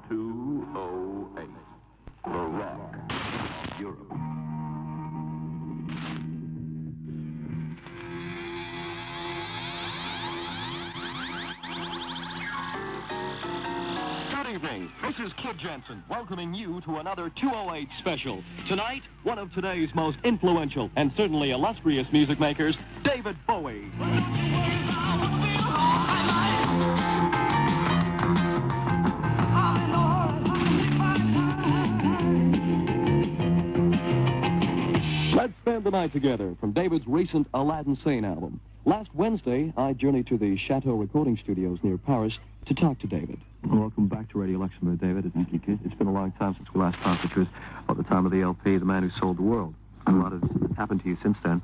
208, the rock of Europe. Good evening. This is Kid Jensen, welcoming you to another 208 special. Tonight, one of today's most influential and certainly illustrious music makers, David Bowie. Let's spend the night together from David's recent Aladdin Sane album. Last Wednesday, I journeyed to the Chateau recording studios near Paris to talk to David. Well, welcome back to Radio Luxembourg, David. Thank you, kid. It's been a long time since we last talked, which was at the time of the LP, The Man Who Sold the World. A lot has happened to you since then.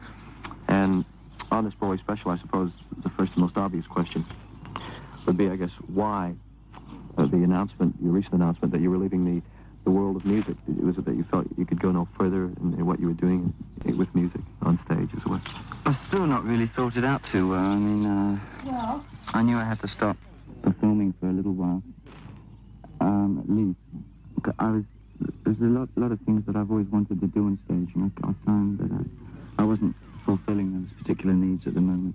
And on this Bowie special, I suppose the first and most obvious question would be, I guess, why the announcement, your recent announcement that you were leaving the world of music. Was it that you felt you could go no further in what you were doing with music on stage as well? I've still not really thought it out too well. I mean, I knew I had to stop performing for a little while, at least. There's a lot of things that I've always wanted to do on stage, and I found that I wasn't fulfilling those particular needs at the moment.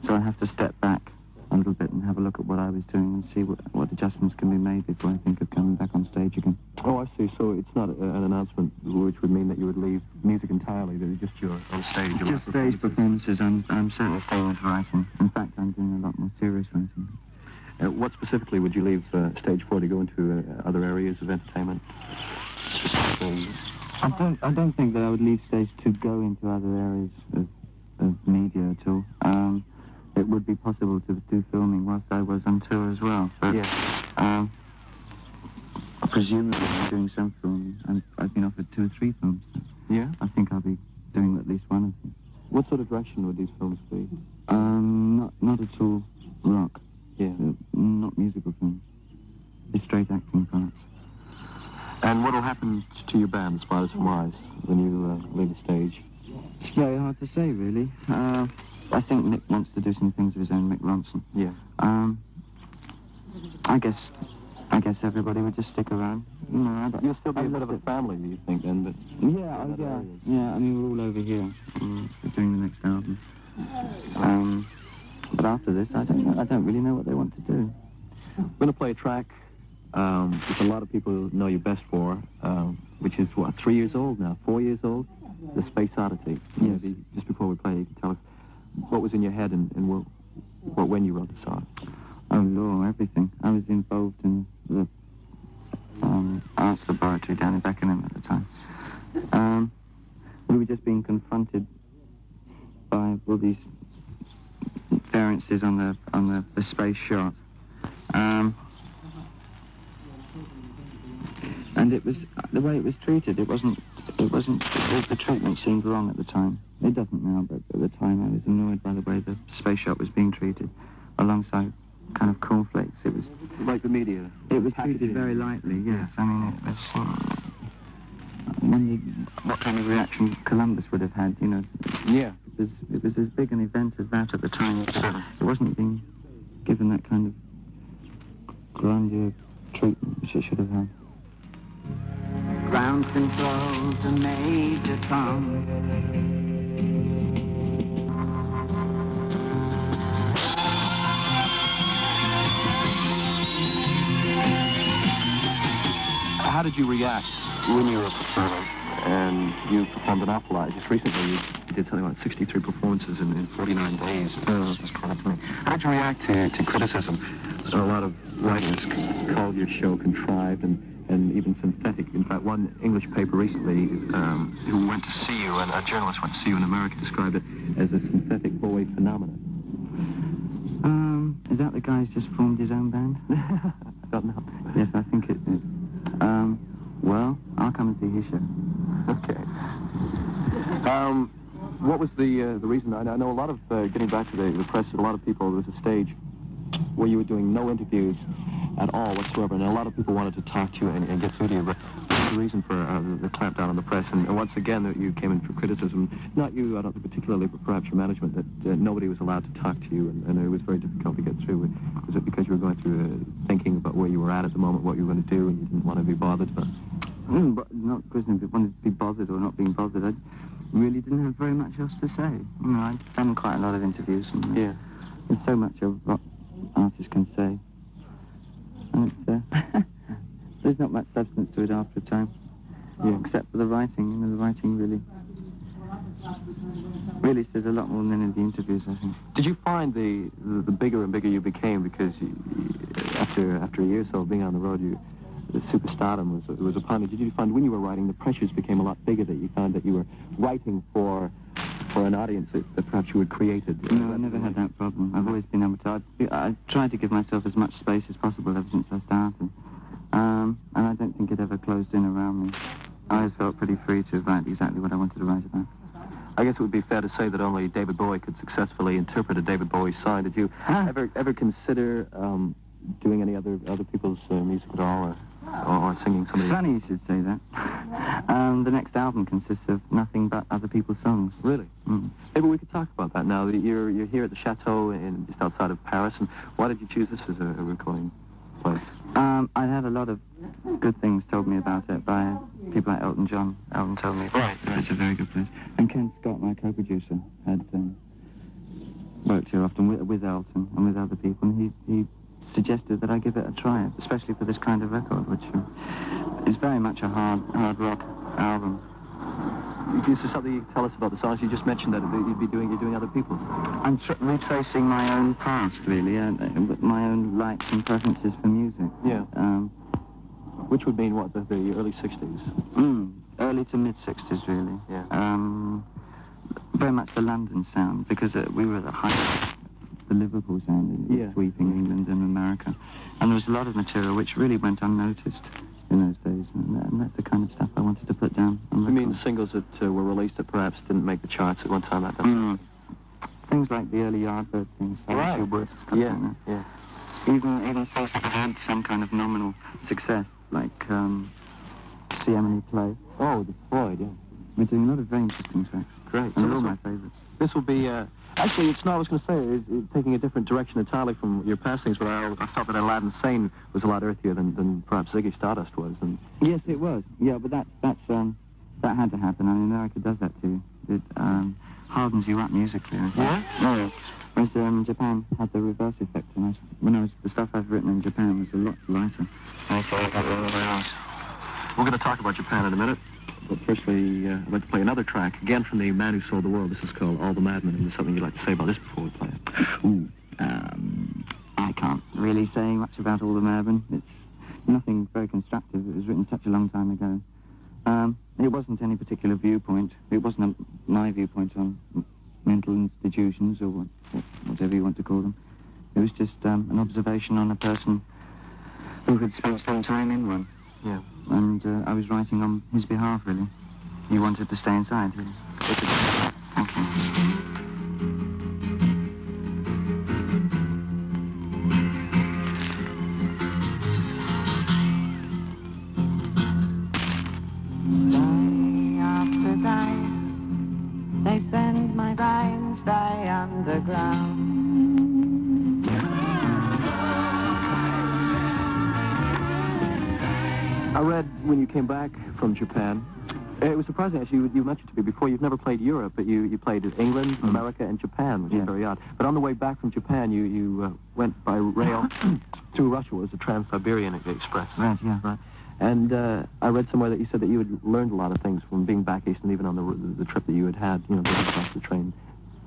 So I have to step back a little bit and have a look at what I was doing and see what adjustments can be made before I think of coming back on stage again. Oh, I see. So it's not an announcement which would mean that you would leave music entirely, that it's just your on stage. Just stage performances. I'm certainly staying with writing. In fact, I'm doing a lot more serious writing. What specifically would you leave stage for to go into other areas of entertainment? Specifically, I don't think that I would leave stage to go into other areas of media at all. It would be possible to do filming whilst I was on tour as well. But, yeah. Presumably I'm doing some filming. I've been offered 2 or 3 films. Yeah? I think I'll be doing at least one of them. What sort of direction would these films be? Not at all rock. Yeah. Not musical films. They're straight acting parts. And what will happen to your band as far as wise when you leave the stage? It's very hard to say, really. I think Nick wants to do some things of his own, Mick Ronson. Yeah. I guess everybody would just stick around. You'll still be a bit of a family, do you think, then? Yeah. I mean, we're all over here. We're doing the next album. But after this, I don't really know what they want to do. We're going to play a track which a lot of people know you best for, which is, 3 years old now, 4 years old? The Space Oddity. Yes. Just before we play, you can tell us what was in your head and when you wrote the song. Oh, Lord, everything. I was involved in the arts laboratory down in Beckenham at the time. We were just being confronted by all these variances on the space shot. And it was the way it was treated. It wasn't. The treatment seemed wrong at the time. It doesn't now, but at the time I was annoyed by the way the space shot was being treated, alongside kind of cornflakes. It was like the media. It was treated very lightly. Yes, I mean it was. What kind of reaction Columbus would have had, you know? Yeah. It was as big an event as that at the time. It wasn't being given that kind of grandeur treatment which it should have had. Ground control to Major Tom. How did you react when you were performing? And you performed an awful lot. Just recently, you did something like 63 performances in 49 days. It was kind of funny. How did you react to criticism? A lot of writers called your show contrived and even synthetic. In fact, one English paper recently who went to see you, and a journalist went to see you in America, described it as a synthetic Bowie phenomenon. Is that the guy who's just formed his own band? I don't know. Yes, I think it is. Well, I'll come and see his show. Okay. What was the reason? I know a lot of, getting back to the press, a lot of people, there was a stage where you were doing no interviews at all whatsoever, and a lot of people wanted to talk to you and get through to you, but was the reason for the clampdown on the press? And once again, that you came in for criticism, not you, I don't think particularly, but perhaps your management, that nobody was allowed to talk to you, and it was very difficult to get through. Was it because you were going through thinking about where you were at the moment, what you were going to do, and you didn't want to be bothered? But not because I wanted to be bothered or not being bothered. I really didn't have very much else to say. You know, I'd done quite a lot of interviews, and yeah, there's so much of what artists can say. And there's not much substance to it after a time. Yeah. Except for the writing. You know, the writing really says a lot more than any of the interviews, I think. Did you find the bigger and bigger you became because after a year or so of being on the road, the superstardom was upon you? Did you find when you were writing the pressures became a lot bigger, that you found that you were writing for an audience that perhaps you had created? No, I never had that problem. I've always been able to. I tried to give myself as much space as possible ever since I started. And I don't think it ever closed in around me. I always felt pretty free to write exactly what I wanted to write about. I guess it would be fair to say that only David Bowie could successfully interpret a David Bowie song. Did you ever consider doing any other people's music at all, or singing somebody? Funny you should say that. The next album consists of nothing but other people's songs. Really? Mm. Maybe we could talk about that now. You're here at the Chateau just outside of Paris, and why did you choose this as a recording place? I had a lot of good things told me about it by people like Elton John. Elton told me it's a very good place. And Ken Scott, my co-producer, had worked here often with Elton and with other people, and he suggested that I give it a try, especially for this kind of record, which is very much a hard rock album. Is there something you can tell us about the songs? You just mentioned that you're doing other people's. I'm retracing my own past, really, with my own likes and preferences for music. Yeah. Which would mean what, the early 60s? Early to mid-60s, really. Yeah. Very much the London sound, because we were at the height of the Liverpool sound in sweeping England and America. And there was a lot of material which really went unnoticed in those days, and that's the kind of stuff I wanted to put down on record. You mean the singles that were released that perhaps didn't make the charts at one time? Things like the early Yardbird things, right. Words, yeah. Even things that had some kind of nominal success, like See Emily Play. Oh, the Floyd, yeah. We're doing a lot of very interesting tracks. Great. And they're all my favourites. This will be, actually, it's not, I was going to say, it's taking a different direction entirely from your past things, but I thought that Aladdin Sane was a lot earthier than perhaps Ziggy Stardust was. And yes, it was. Yeah, but that had to happen. I mean, America does that too. It hardens you up musically. Yeah? Whereas Japan had the reverse effect, and the stuff I've written in Japan was a lot lighter. We're going to talk about Japan in a minute. But firstly, I'd like to play another track, again from the man who sold the world. This is called All the Madmen, and there's something you'd like to say about this before we play it. I can't really say much about All the Madmen. It's nothing very constructive. It was written such a long time ago. It wasn't any particular viewpoint. It wasn't my viewpoint on mental institutions or whatever you want to call them. It was just an observation on a person who had spent some time in one. Yeah. And I was writing on his behalf, really. He wanted to stay inside, really. Thank you. Day after day, they send my brains stay underground. I read when you came back from Japan, it was surprising, actually, you mentioned to me before, you've never played Europe, but you played England, America, and Japan, which is very odd. But on the way back from Japan, you went by rail through Russia. It was the Trans-Siberian Express. Right, yeah. Right. And I read somewhere that you said that you had learned a lot of things from being back east, and even on the trip that you had, going across the train,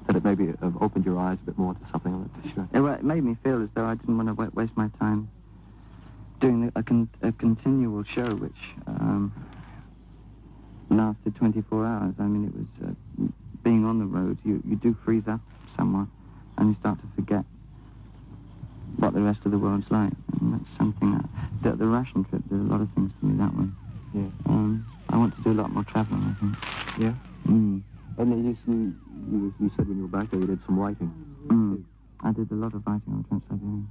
that it maybe opened your eyes a bit more to something like this. Sure. It made me feel as though I didn't want to waste my time doing a continual show which lasted 24 hours. I mean, it was being on the road, you do freeze up somewhat, and you start to forget what the rest of the world's like. And that's something that the Russian trip did a lot of things to me that way. Yeah. I want to do a lot more traveling, I think. Yeah? And you said when you were back there you did some writing. I did a lot of writing on Trans-Siberian.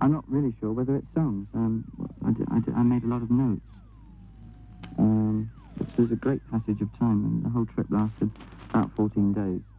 I'm not really sure whether it's songs. I made a lot of notes. which was a great passage of time, and the whole trip lasted about 14 days.